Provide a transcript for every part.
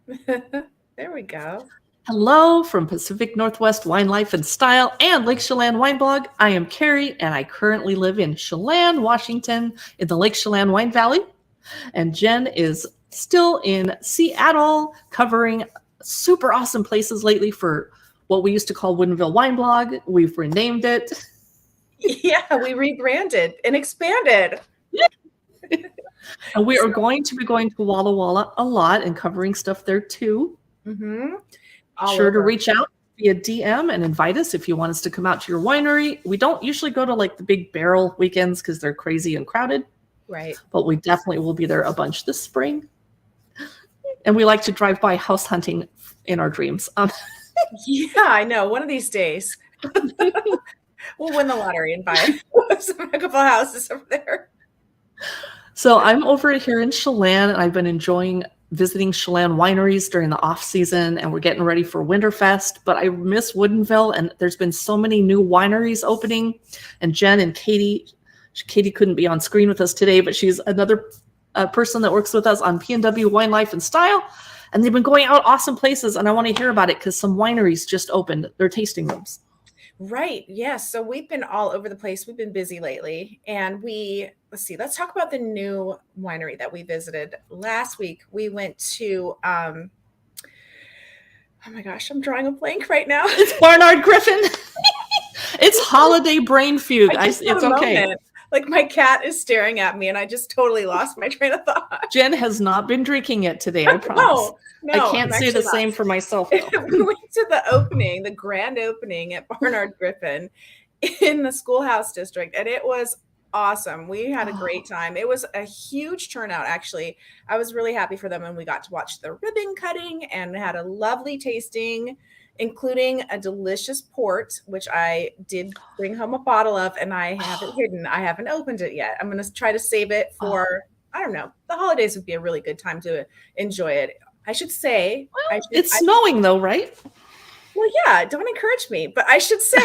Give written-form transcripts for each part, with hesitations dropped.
There we go. Hello from Pacific Northwest Wine Life and Style and Lake Chelan Wine Blog. I am Carrie, and I currently live in Chelan, Washington, in the Lake Chelan Wine Valley. And Jen is still in Seattle, covering super awesome places lately for what we used to call Woodinville Wine Blog. We've renamed it. Yeah, we rebranded and expanded. And we are going to be going to Walla Walla a lot and covering stuff there too. Mm-hmm. Sure to reach out via DM and invite us if you want us to come out to your winery. We don't usually go to like the big barrel weekends because they're crazy and crowded. Right. But we definitely will be there a bunch this spring. And we like to drive by house hunting in our dreams. Yeah, I know. One of these days, we'll win the lottery and buy a couple houses over there. So I'm over here in Chelan, and I've been enjoying visiting Chelan wineries during the off season, and we're getting ready for Winterfest. But I miss Woodinville, and there's been so many new wineries opening. And Jen and Katie couldn't be on screen with us today, but she's another person that works with us on P&W Wine Life and Style. And they've been going out awesome places, and I want to hear about it because some wineries just opened their tasting rooms. Right. Yes. So we've been all over the place. We've been busy lately. And let's talk about the new winery that we visited last week. We went to, oh my gosh, I'm drawing a blank right now. It's Barnard Griffin. It's holiday brain fugue. It's okay. Moment. Like my cat is staring at me and I just totally lost my train of thought. Jen has not been drinking it today, I promise. No, I can't say the same for myself. We went to the grand opening at Barnard Griffin in the Schoolhouse District, and it was awesome. We had a great time. It was a huge turnout, actually. I was really happy for them, and we got to watch the ribbon cutting and had a lovely tasting, including a delicious port, which I did bring home a bottle of, and I have it hidden. I haven't opened it yet. I'm going to try to save it for, I don't know, the holidays would be a really good time to enjoy it. I should say. Well, it's snowing though, right? Well, yeah, don't encourage me, but I should say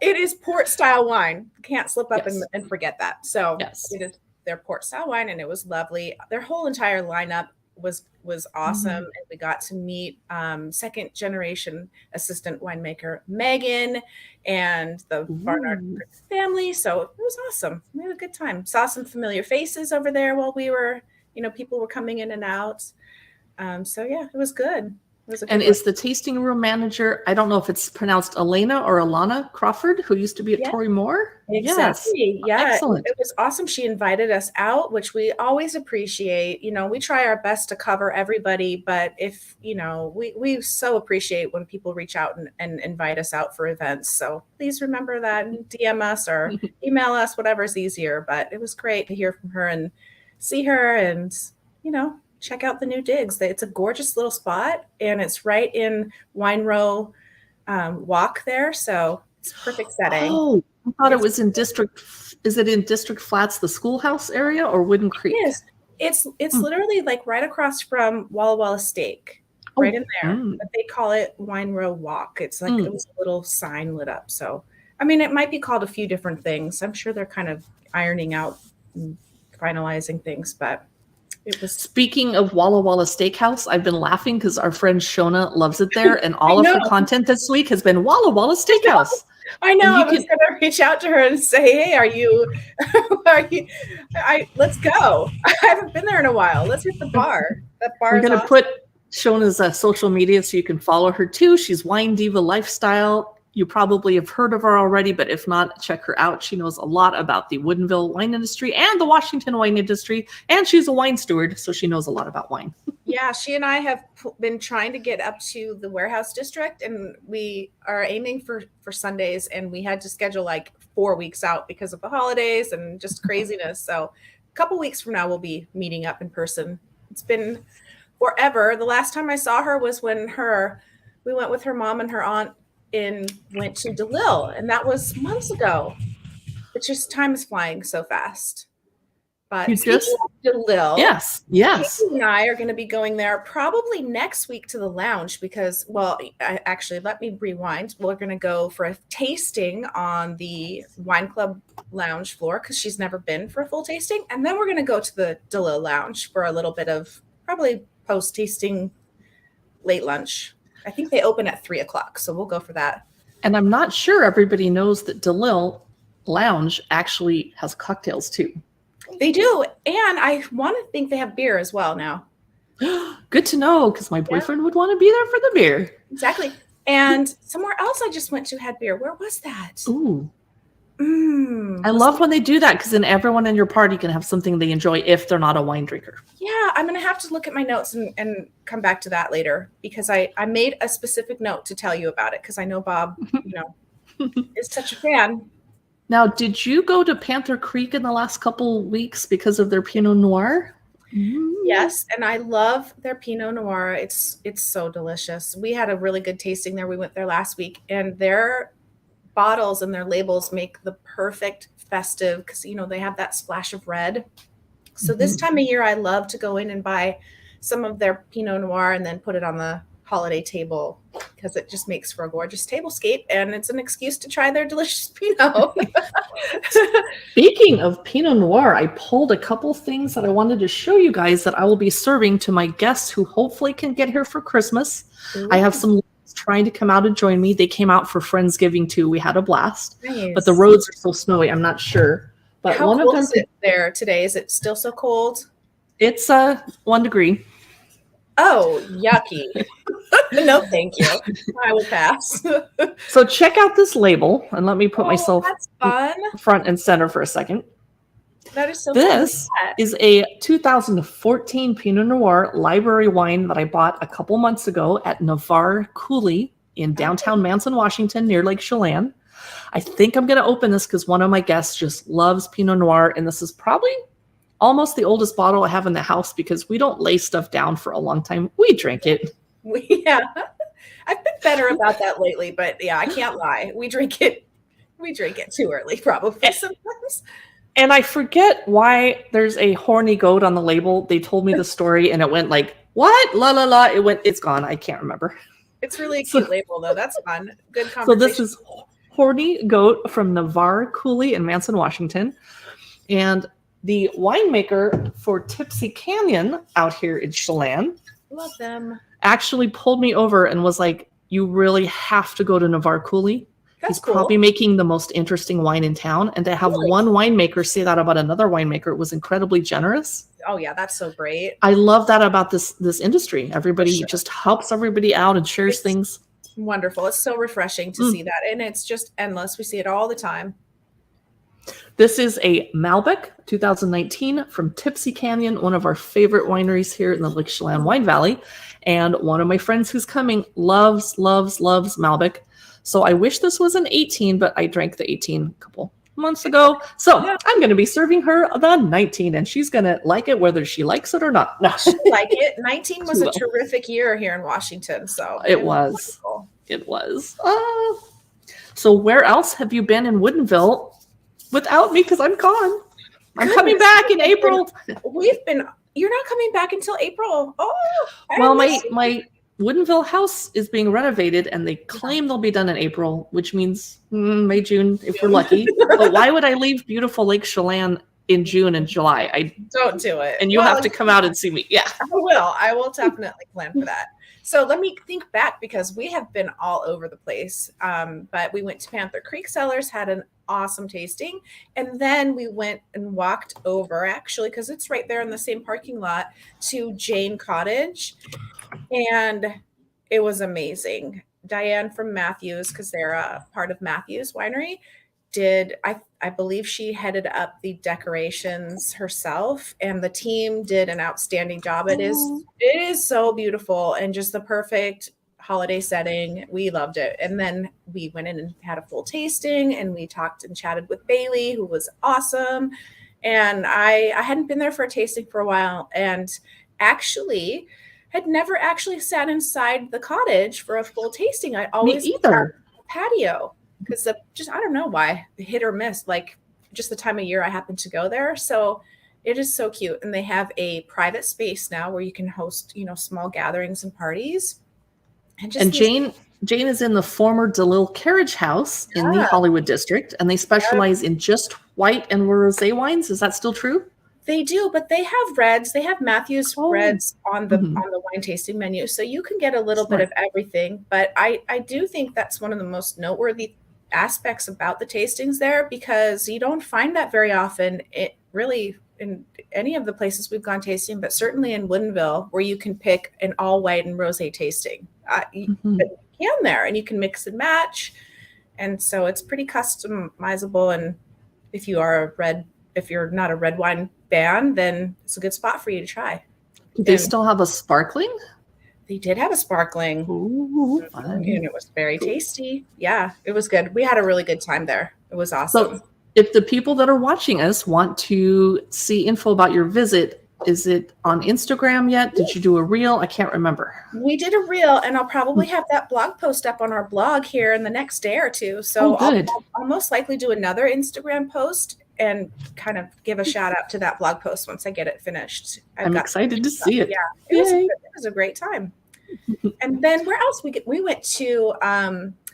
it is port style wine. Can't slip up and forget that. So it is their port style wine, and it was lovely. Their whole entire lineup was awesome. And we got to meet second generation assistant winemaker Megan and the Barnard family. So it was awesome. We had a good time. Saw some familiar faces over there while we were, people were coming in and out. So yeah, it was good. Is the tasting room manager, I don't know if it's pronounced Elena or Alana Crawford, who used to be at Tory Moore? Exactly. Yes. Yeah. Excellent. It was awesome. She invited us out, which we always appreciate. We try our best to cover everybody, but if, we so appreciate when people reach out and invite us out for events. So please remember that and DM us or email us, whatever's easier. But it was great to hear from her and see her and, check out the new digs. It's a gorgeous little spot, and it's right in Wine Row Walk there. So it's a perfect setting. Oh, I thought it was in District. Is it in District Flats, the schoolhouse area, or Wooden Creek? Yes, it's literally like right across from Walla Walla Steak, right in there. But they call it Wine Row Walk. It's like it was a little sign lit up. So, I mean, it might be called a few different things. I'm sure they're kind of ironing out and finalizing things, but. Speaking of Walla Walla Steakhouse, I've been laughing because our friend Shona loves it there, and all of her content this week has been Walla Walla Steakhouse. I know. I was going to reach out to her and say, "Hey, let's go. I haven't been there in a while. Let's hit the bar." That bar. We're going to put Shona's social media so you can follow her too. She's Wine Diva Lifestyle. You probably have heard of her already, but if not, check her out. She knows a lot about the Woodinville wine industry and the Washington wine industry, and she's a wine steward, so she knows a lot about wine. Yeah, she and I have been trying to get up to the Warehouse District, and we are aiming for Sundays, and we had to schedule like 4 weeks out because of the holidays and just craziness. So a couple weeks from now, we'll be meeting up in person. It's been forever. The last time I saw her was when we went with her mom and her aunt went to DeLille, and that was months ago. It's just time is flying so fast. But DeLille, yes, Katie and I are going to be going there probably next week to the lounge because, actually, let me rewind. We're going to go for a tasting on the Wine Club lounge floor because she's never been for a full tasting, and then we're going to go to the DeLille lounge for a little bit of probably post-tasting late lunch. I think they open at 3:00, so we'll go for that. And I'm not sure everybody knows that DeLille Lounge actually has cocktails too. They do, and I want to think they have beer as well now. Good to know, because my boyfriend would want to be there for the beer. Exactly. And somewhere else I just went to had beer. Where was that? Ooh. I love when they do that, because then everyone in your party can have something they enjoy if they're not a wine drinker. Yeah, I'm going to have to look at my notes and come back to that later, because I made a specific note to tell you about it, because I know Bob, is such a fan. Now, did you go to Panther Creek in the last couple weeks because of their Pinot Noir? Yes, and I love their Pinot Noir. It's so delicious. We had a really good tasting there. We went there last week, and their bottles and their labels make the perfect festive, because they have that splash of red. So this time of year, I love to go in and buy some of their Pinot Noir and then put it on the holiday table, because it just makes for a gorgeous tablescape, and it's an excuse to try their delicious Pinot. Speaking of Pinot Noir, I pulled a couple things that I wanted to show you guys that I will be serving to my guests who hopefully can get here for Christmas. Ooh. I have some trying to come out and join me. They came out for Friendsgiving too. We had a blast. Nice. But the roads are so snowy, I'm not sure. But how cold is it there today? Is it still so cold? It's 1 degree. Oh, yucky. No, thank you. I will pass. So check out this label, and let me put myself front and center for a second. That is so This is a 2014 Pinot Noir library wine that I bought a couple months ago at Navarre Coulee in downtown Manson, Washington, near Lake Chelan. I think I'm going to open this because one of my guests just loves Pinot Noir, and this is probably almost the oldest bottle I have in the house, because we don't lay stuff down for a long time. We drink it. Yeah. I've been better about that lately, but yeah, I can't lie. We drink it too early, probably sometimes. And I forget why there's a horny goat on the label. They told me the story and it went like, what? La la la. It's gone. I can't remember. It's really a cute label though. That's fun. Good conversation. So this is Horny Goat from Navarre Coulee in Manson, Washington. And the winemaker for Tipsy Canyon out here in Chelan, love them, actually pulled me over and was like, you really have to go to Navarre Coulee. He's cool. Probably making the most interesting wine in town. And to have one winemaker say that about another winemaker was incredibly generous. Oh yeah, that's so great. I love that about this industry. Everybody just helps everybody out and shares things. Wonderful. It's so refreshing to see that. And it's just endless. We see it all the time. This is a Malbec 2019 from Tipsy Canyon, one of our favorite wineries here in the Lake Chelan Wine Valley. And one of my friends who's coming loves Malbec. So I wish this was an 18, but I drank the 18 a couple months ago. So I'm going to be serving her the 19, and she's going to like it whether she likes it or not. No. She like it. 19 was a terrific year here in Washington. So it was. Wonderful. It was. So where else have you been in Woodinville without me? Because I'm gone. I'm coming back in April. You're not coming back until April. Oh, well, my Woodinville house is being renovated, and they claim they'll be done in April, which means May, June, if we're lucky. But why would I leave beautiful Lake Chelan in June and July? I don't do it. And you have to come out and see me. Yeah, I will definitely plan for that. So let me think back, because we have been all over the place. But we went to Panther Creek Cellars, had an awesome tasting. And then we went and walked over, actually, because it's right there in the same parking lot, to Jane Cottage. And it was amazing. Diane from Matthews, because they're a part of Matthews Winery, I believe she headed up the decorations herself, and the team did an outstanding job. It is so beautiful and just the perfect holiday setting. We loved it. And then we went in and had a full tasting, and we talked and chatted with Bailey, who was awesome. And I hadn't been there for a tasting for a while, and actually had never actually sat inside the cottage for a full tasting. I always either patio, because I don't know why, hit or miss, like just the time of year I happen to go there. So it is so cute. And they have a private space now where you can host, small gatherings and parties. And Jane is in the former DeLille Carriage House in the Hollywood district, and they specialize in just white and rosé wines. Is that still true? They do, but they have reds. They have Matthew's reds on the wine tasting menu, so you can get a little bit of everything. But I do think that's one of the most noteworthy aspects about the tastings there, because you don't find that very often. It really in any of the places we've gone tasting, but certainly in Woodinville, where you can pick an all white and rosé tasting. You can there, and you can mix and match, and so it's pretty customizable. And if you're not a red wine fan, then it's a good spot for you to try. Do they still have a sparkling? They did have a sparkling. Ooh, and it was very tasty. Yeah, it was good. We had a really good time there. It was awesome. So if the people that are watching us want to see info about your visit, is it on Instagram yet? Did you do a reel? I can't remember. We did a reel, and I'll probably have that blog post up on our blog here in the next day or two. So I'll most likely do another Instagram post and kind of give a shout out to that blog post once I get it finished. I'm excited to see it. Yeah, it was a great time. And then where else we went to?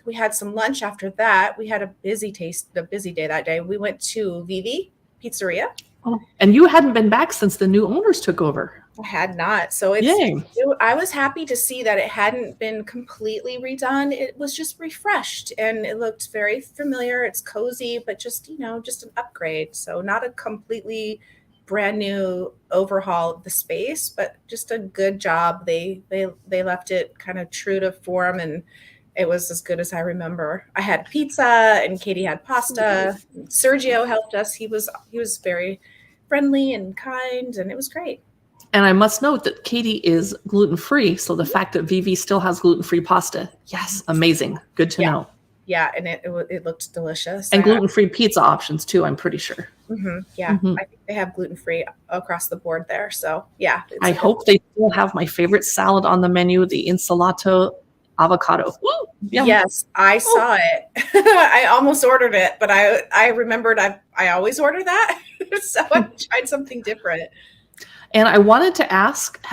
We had some lunch after that. We had a busy day that day. We went to Vivi Pizzeria. Oh, and you hadn't been back since the new owners took over. I had not. So I was happy to see that it hadn't been completely redone. It was just refreshed, and it looked very familiar. It's cozy, but just an upgrade. So not a completely brand new overhaul of the space, but just a good job. They left it kind of true to form, and it was as good as I remember. I had pizza, and Katie had pasta. Sergio helped us. He was very friendly and kind, and it was great. And I must note that Katie is gluten-free, so the fact that Vivi still has gluten-free pasta, yes, amazing. Good to know. Yeah, and it looked delicious. And gluten-free pizza options too, I'm pretty sure. Yeah, I think they have gluten-free across the board there. So yeah. I hope they still have my favorite salad on the menu, the insalato avocado. Woo! Yes, I saw it. I almost ordered it, but I remembered I always order that. So I tried something different. And I wanted to ask,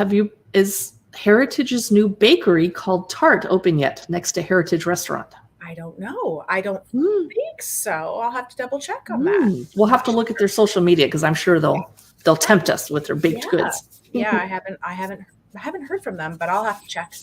is Heritage's new bakery called Tart open yet next to Heritage Restaurant? I don't know. I don't think so. I'll have to double check on that. We'll have to look at their social media, because I'm sure they'll tempt us with their baked goods. Yeah, I haven't heard from them, but I'll have to check.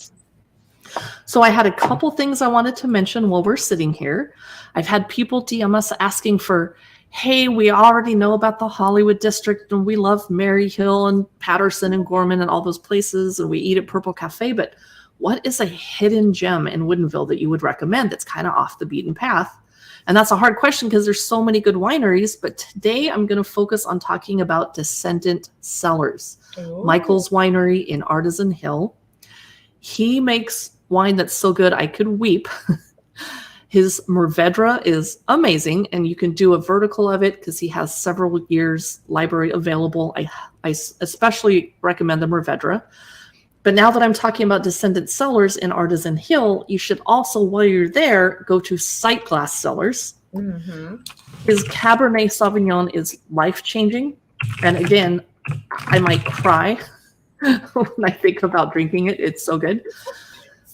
So I had a couple things I wanted to mention while we're sitting here. I've had people DM us asking for, hey, we already know about the Hollywood District, and we love Maryhill and Patterson and Gorman and all those places, and we eat at Purple Cafe, but what is a hidden gem in Woodinville that you would recommend that's kind of off the beaten path? And that's a hard question because there's so many good wineries, but today I'm going to focus on talking about Descendant Cellars. Ooh. Michael's Winery in Artisan Hill. He makes wine that's so good I could weep. His Mourvedre is amazing, and you can do a vertical of it because he has several years library available. I especially recommend the Mourvedre. But now that I'm talking about Descendant Cellars in Artisan Hill, you should also, while you're there, go to Sightglass Cellars. His Cabernet Sauvignon is life-changing. And again, I might cry when I think about drinking it. It's so good.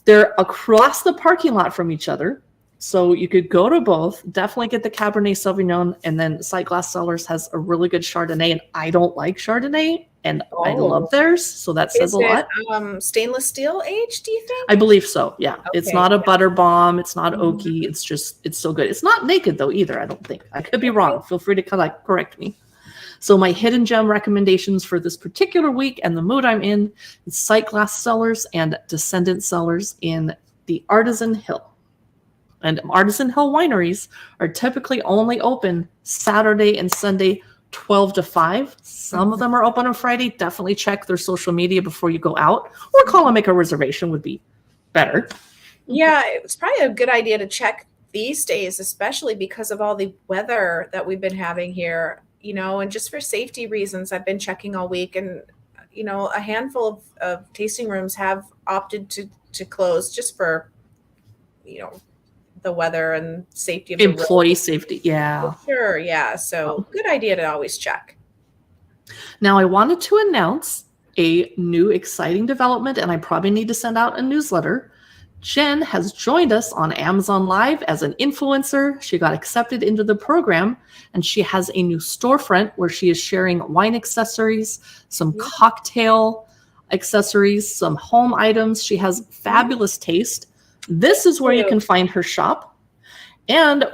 They're across the parking lot from each other. So you could go to both, definitely get the Cabernet Sauvignon, and then Sightglass Cellars has a really good Chardonnay, and I don't like Chardonnay, and I love theirs, so that says a lot. Stainless steel aged, do you think? I believe so, yeah. Okay, it's not a butter bomb, it's not oaky, it's so good. It's not naked, though, either, I don't think. I could be wrong. Feel free to correct me. So my hidden gem recommendations for this particular week and the mood I'm in is Sightglass Cellars and Descendant Cellars in the Artisan Hill. And Artisan Hill wineries are typically only open Saturday and Sunday, 12 to 5. Some of them are open on Friday. Definitely check their social media before you go out, or call and make a reservation would be better. Yeah, it's probably a good idea to check these days, especially because of all the weather that we've been having here, and just for safety reasons, I've been checking all week, and, a handful of tasting rooms have opted to close just for, the weather and safety of employee safety. Yeah. For sure. Yeah. So good idea to always check. Now I wanted to announce a new exciting development, and I probably need to send out a newsletter. Jen has joined us on Amazon Live as an influencer. She got accepted into the program, and she has a new storefront where she is sharing wine accessories, some cocktail accessories, some home items. She has fabulous taste. This is where you can find her shop. And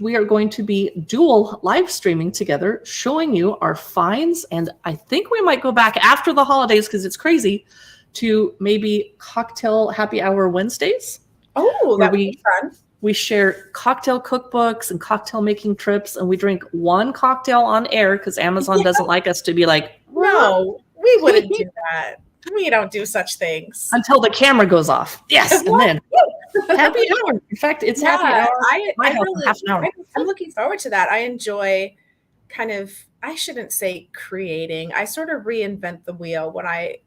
we are going to be dual live streaming together, showing you our finds. And I think we might go back after the holidays, because it's crazy, to maybe cocktail happy hour Wednesdays. Oh, that would be fun. We share cocktail cookbooks and cocktail making trips, and we drink one cocktail on air because Amazon doesn't like us to be like, no, we wouldn't do that. We don't do such things. Until the camera goes off. Yes, and then happy hour. In fact, it's happy hour. I really, half an hour. I'm looking forward to that. I enjoy kind of, I shouldn't say creating. I sort of reinvent the wheel when I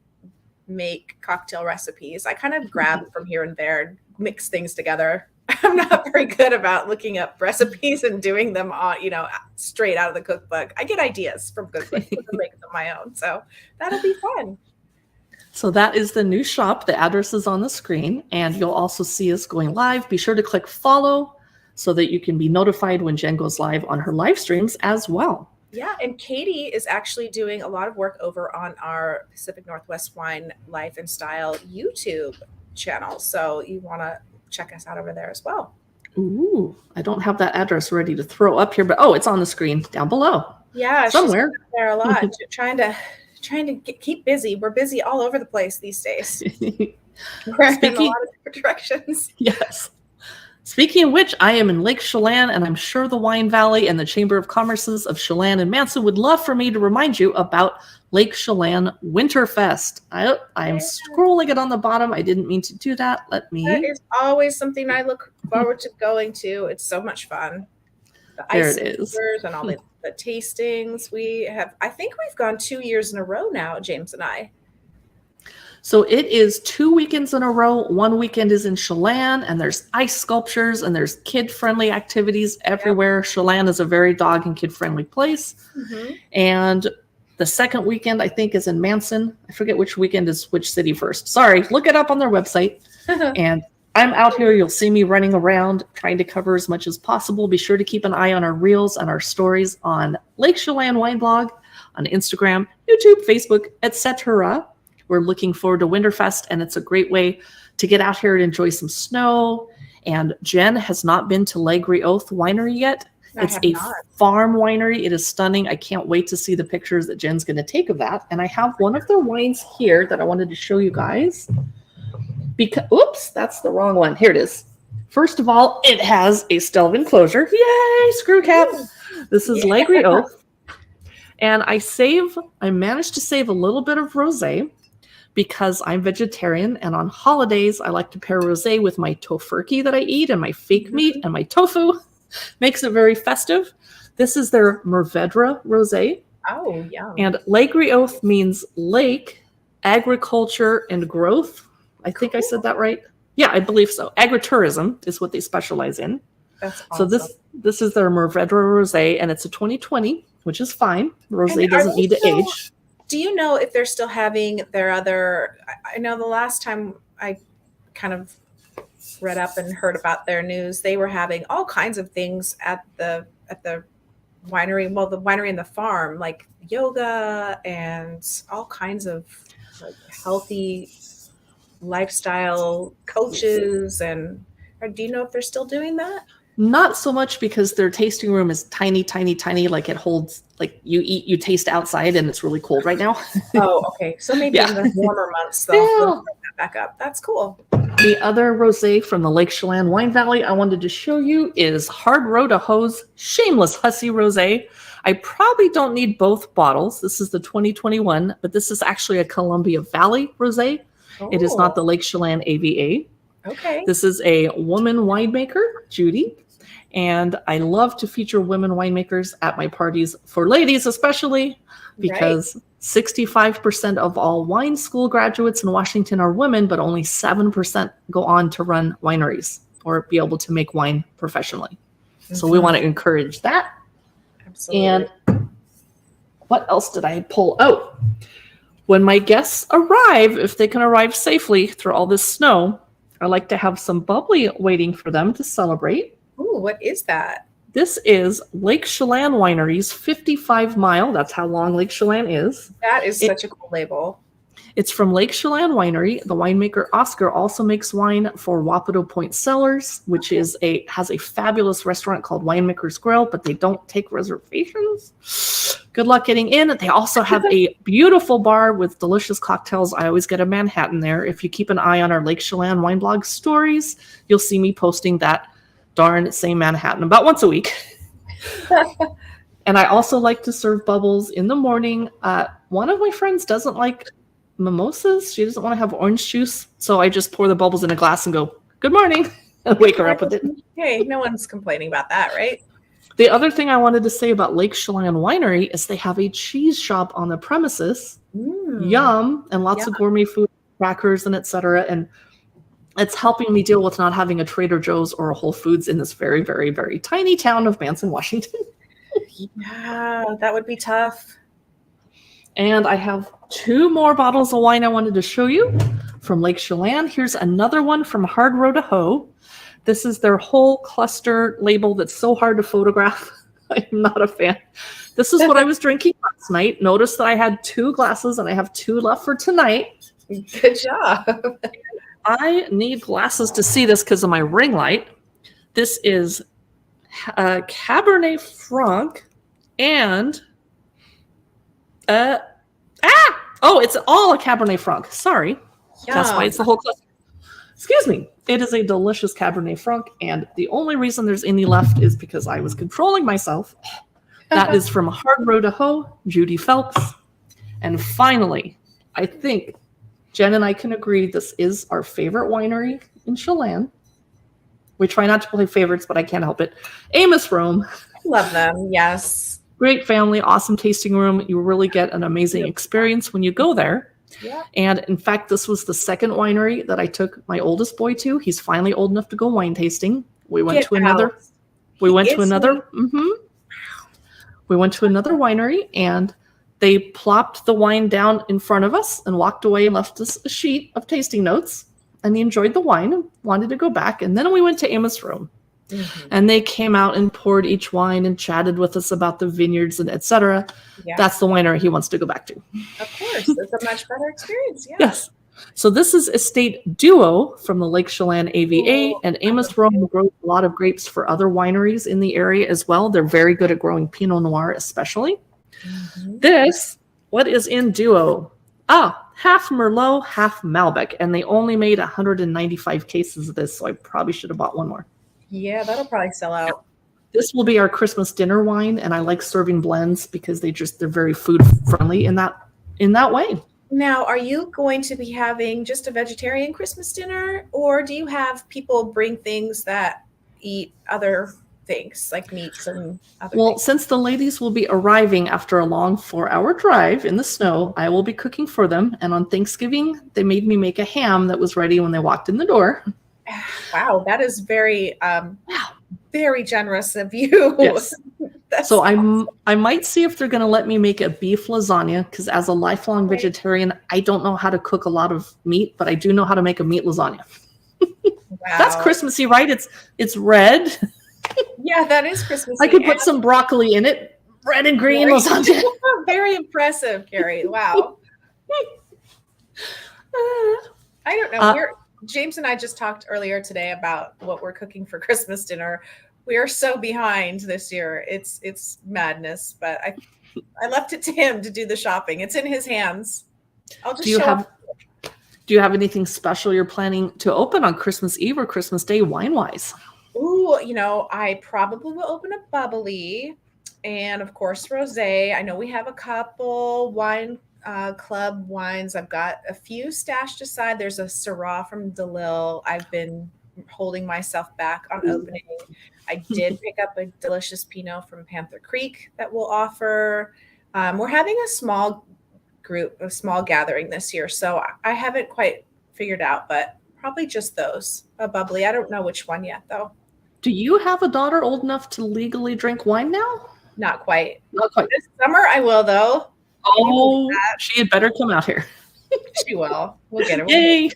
make cocktail recipes. I kind of grab from here and there and mix things together. I'm not very good about looking up recipes and doing them on, straight out of the cookbook. I get ideas from cookbooks and make them my own. So that'll be fun. So that is the new shop. The address is on the screen, and you'll also see us going live. Be sure to click follow so that you can be notified when Jen goes live on her live streams as well. Yeah, and Katie is actually doing a lot of work over on our Pacific Northwest Wine Life and Style YouTube channel. So you want to check us out over there as well. Ooh, I don't have that address ready to throw up here, but it's on the screen down below. Yeah, somewhere. She's there a lot, trying to keep busy. We're busy all over the place these days. We're in a lot of different directions. Yes. Speaking of which, I am in Lake Chelan, and I'm sure the Wine Valley and the Chamber of Commerces of Chelan and Manson would love for me to remind you about Lake Chelan Winterfest. I'm scrolling it on the bottom. I didn't mean to do that. That is always something I look forward to going to. It's so much fun. There it is. And all the tastings. I think we've gone 2 years in a row now, James and I. So it is 2 weekends in a row. One weekend is in Chelan, and there's ice sculptures and there's kid-friendly activities everywhere. Yep. Chelan is a very dog and kid-friendly place. Mm-hmm. And the second weekend, I think, is in Manson. I forget which weekend is which city first. Sorry, look it up on their website. And I'm out here. You'll see me running around trying to cover as much as possible. Be sure to keep an eye on our reels and our stories on Lake Chelan Wine Blog, on Instagram, YouTube, Facebook, etc. We're looking forward to Winterfest, and it's a great way to get out here and enjoy some snow. And Jen has not been to Legri Oath Winery yet. It's a farm winery. It is stunning. I can't wait to see the pictures that Jen's going to take of that. And I have one of their wines here that I wanted to show you guys. Oops, that's the wrong one. Here it is. First of all, it has a Stelvin closure. Yay, screw cap. This is Legri Oath. And I managed to save a little bit of rosé, because I'm vegetarian, and on holidays, I like to pair rosé with my tofurkey that I eat and my fake meat and my tofu. Makes it very festive. This is their Mourvedre rosé. Oh, yeah. And Legri Oath means lake, agriculture, and growth. I think I said that right. Yeah, I believe so. Agritourism is what they specialize in. That's awesome. So this is their Mourvedre rosé, and it's a 2020, which is fine. Rosé doesn't need to age. Do you know if they're still having their other? I know the last time I kind of read up and heard about their news, they were having all kinds of things at the winery. Well, the winery and the farm, like yoga and all kinds of healthy lifestyle coaches. And do you know if they're still doing that? Not so much, because their tasting room is tiny, tiny, tiny. Like it holds, like you taste outside, and it's really cold right now. Oh, okay. So maybe in the warmer months, they'll bring that back up. That's cool. The other rosé from the Lake Chelan Wine Valley I wanted to show you is Hard Row to Hose Shameless Hussy Rosé. I probably don't need both bottles. This is the 2021, but this is actually a Columbia Valley rosé. Oh. It is not the Lake Chelan AVA. Okay. This is a woman winemaker, Judy. And I love to feature women winemakers at my parties, for ladies especially, because 65% of all wine school graduates in Washington are women, but only 7% go on to run wineries or be able to make wine professionally. Mm-hmm. So we want to encourage that. Absolutely. And what else did I pull? Oh, when my guests arrive, if they can arrive safely through all this snow, I like to have some bubbly waiting for them to celebrate. Ooh, what is that? This is Lake Chelan Winery's 55 Mile. That's how long Lake Chelan is. That is such a cool label. It's from Lake Chelan Winery. The winemaker Oscar also makes wine for Wapato Point Cellars, which has a fabulous restaurant called Winemaker's Grill, but they don't take reservations. Good luck getting in. They also have a beautiful bar with delicious cocktails. I always get a Manhattan there. If you keep an eye on our Lake Chelan wine blog stories, you'll see me posting that darn same Manhattan about once a week. And I also like to serve bubbles in the morning. One of my friends doesn't like mimosas. She doesn't want to have orange juice. So I just pour the bubbles in a glass and go, good morning, and wake her up with it. Hey, no one's complaining about that, right? The other thing I wanted to say about Lake Chelan Winery is they have a cheese shop on the premises. Yum. And lots of gourmet food, crackers, and etc. And it's helping me deal with not having a Trader Joe's or a Whole Foods in this very, very, very tiny town of Manson, Washington. Yeah, that would be tough. And I have 2 more bottles of wine I wanted to show you from Lake Chelan. Here's another one from Hard Row to Hoe. This is their whole cluster label that's so hard to photograph. I'm not a fan. This is what I was drinking last night. Notice that I had 2 glasses and I have 2 left for tonight. Good job. I need glasses to see this because of my ring light. This is Cabernet Franc and it's all a Cabernet Franc. Sorry. Yum. That's why it's the whole cluster. Excuse me. It is a delicious Cabernet Franc, and the only reason there's any left is because I was controlling myself. That is from Hard Row to Hoe, Judy Phelps. And finally, I think Jen and I can agree this is our favorite winery in Chelan. We try not to play favorites, but I can't help it. Amos Rome. I love them, yes. Great family, awesome tasting room. You really get an amazing experience when you go there. Yeah. And in fact, this was the second winery that I took my oldest boy to. He's finally old enough to go wine tasting. We went to another winery, and they plopped the wine down in front of us and walked away and left us a sheet of tasting notes. And he enjoyed the wine and wanted to go back. And then we went to Amos Rome. Mm-hmm. And they came out and poured each wine and chatted with us about the vineyards and etc. Yeah. That's the winery he wants to go back to. Of course. It's a much better experience. Yeah. Yes. So this is Estate Duo from the Lake Chelan AVA, and Amos Rome grows a lot of grapes for other wineries in the area as well. They're very good at growing Pinot Noir especially. Mm-hmm. What is in Duo? Half Merlot, half Malbec, and they only made 195 cases of this, so I probably should have bought one more. Yeah, that'll probably sell out. This will be our Christmas dinner wine, and I like serving blends because they're very food friendly in that way. Now, are you going to be having just a vegetarian Christmas dinner, or do you have people bring things that eat other things like meats and other things? Since the ladies will be arriving after a long 4-hour drive in the snow, I will be cooking for them. And on Thanksgiving, they made me make a ham that was ready when they walked in the door. Wow, that is very, very generous of you. Yes. So awesome. I might see if they're going to let me make a beef lasagna, because as a lifelong vegetarian, I don't know how to cook a lot of meat, but I do know how to make a meat lasagna. Wow. That's Christmassy, right? It's red. Yeah, that is Christmassy. I could put some broccoli in it. Red and green lasagna. Very impressive, Carrie. Wow. I don't know. James and I just talked earlier today about what we're cooking for Christmas dinner. We are so behind this year. It's madness, but I left it to him to do the shopping. It's in his hands. I'll just Do you have anything special you're planning to open on Christmas Eve or Christmas Day wine-wise? Ooh, I probably will open a bubbly and, of course, rosé. I know we have a couple wine club wines. I've got a few stashed aside. There's a Syrah from DeLille. I've been holding myself back on opening. I did pick up a delicious Pinot from Panther Creek that we'll offer. We're having a small gathering this year, so I haven't quite figured out, but probably just those. A bubbly. I don't know which one yet, though. Do you have a daughter old enough to legally drink wine now? Not quite. Not quite. This summer I will, though. Oh, she had better come out here. She will. We'll get her. Yay.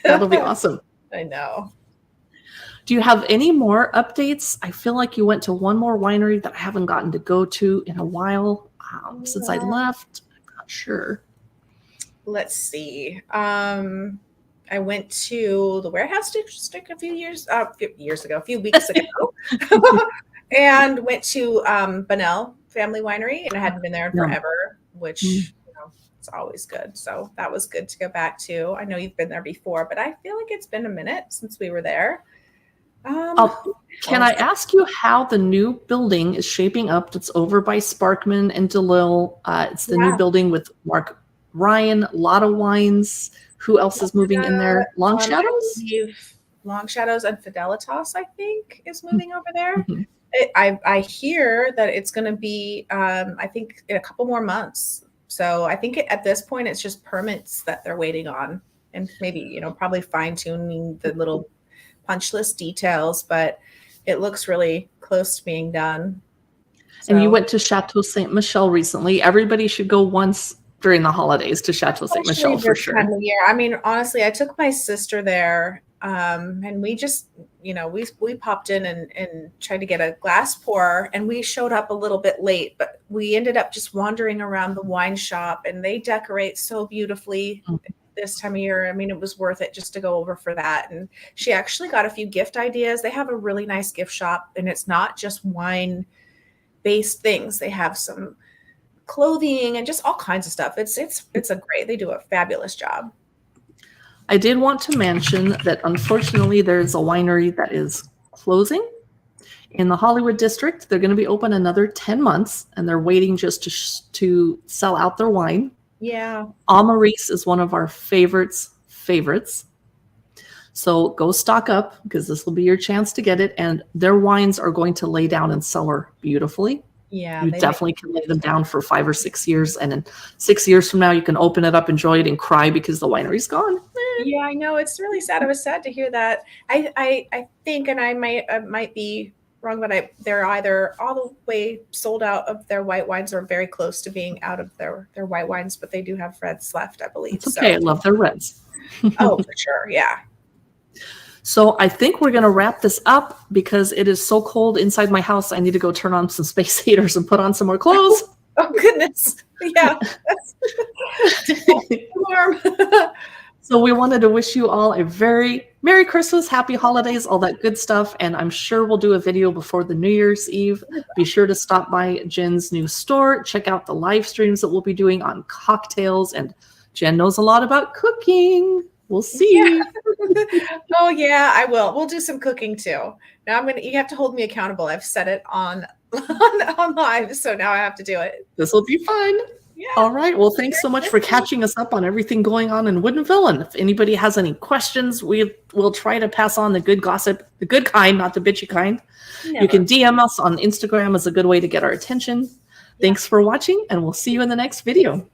That'll be awesome. I know. Do you have any more updates? I feel like you went to one more winery that I haven't gotten to go to in a while since I left. I'm not sure. Let's see. I went to the Warehouse District a few weeks ago, and went to Bunnell Family Winery, and I hadn't been there in forever, which it's always good. So that was good to go back to. I know you've been there before, but I feel like it's been a minute since we were there. Can I ask you how the new building is shaping up? That's over by Sparkman and DeLille. It's the new building with Mark Ryan, a lot of wines. Who else is moving in there? Long Shadows? Long Shadows and Fidelitas, I think, is moving over there. I hear that it's going to be, I think, in a couple more months. So I think at this point, it's just permits that they're waiting on, and maybe, probably fine tuning the little punch list details, but it looks really close to being done. So. And you went to Chateau Saint Michel recently. Everybody should go once during the holidays to Chateau Saint Michel for sure. Time of year. I mean, honestly, I took my sister there, and we just, we popped in and tried to get a glass pour, and we showed up a little bit late, but we ended up just wandering around the wine shop, and they decorate so beautifully this time of year. I mean, it was worth it just to go over for that. And she actually got a few gift ideas. They have a really nice gift shop, and it's not just wine based things. They have some clothing and just all kinds of stuff. They do a fabulous job. I did want to mention that unfortunately there's a winery that is closing in the Hollywood district. They're going to be open another 10 months, and they're waiting just to sell out their wine. Yeah. Amaris is one of our favorites. So go stock up, because this will be your chance to get it. And their wines are going to lay down in cellar beautifully. Yeah. You definitely can lay them down for 5 or 6 years. And in 6 years from now, you can open it up, enjoy it, and cry because the winery's gone. Yeah, I know. It's really sad. I was sad to hear that. I think, and I might be wrong, but they're either all the way sold out of their white wines or very close to being out of their white wines, but they do have reds left, I believe. It's okay. I love their reds. Oh, for sure. Yeah. So I think we're going to wrap this up because it is so cold inside my house. I need to go turn on some space heaters and put on some more clothes. Oh goodness. Yeah. Warm. So we wanted to wish you all a very Merry Christmas, Happy Holidays, all that good stuff. And I'm sure we'll do a video before the New Year's Eve. Be sure to stop by Jen's new store. Check out the live streams that we'll be doing on cocktails. And Jen knows a lot about cooking. We'll see. Yeah. Oh yeah, I will. We'll do some cooking too. Now you have to hold me accountable. I've set it on live, so now I have to do it. This will be fun. Yeah. All right. Well, thanks so much for catching us up on everything going on in Woodinville. And if anybody has any questions, we'll try to pass on the good gossip, the good kind, not the bitchy kind. Never. You can DM us on Instagram as a good way to get our attention. Yeah. Thanks for watching, and we'll see you in the next video.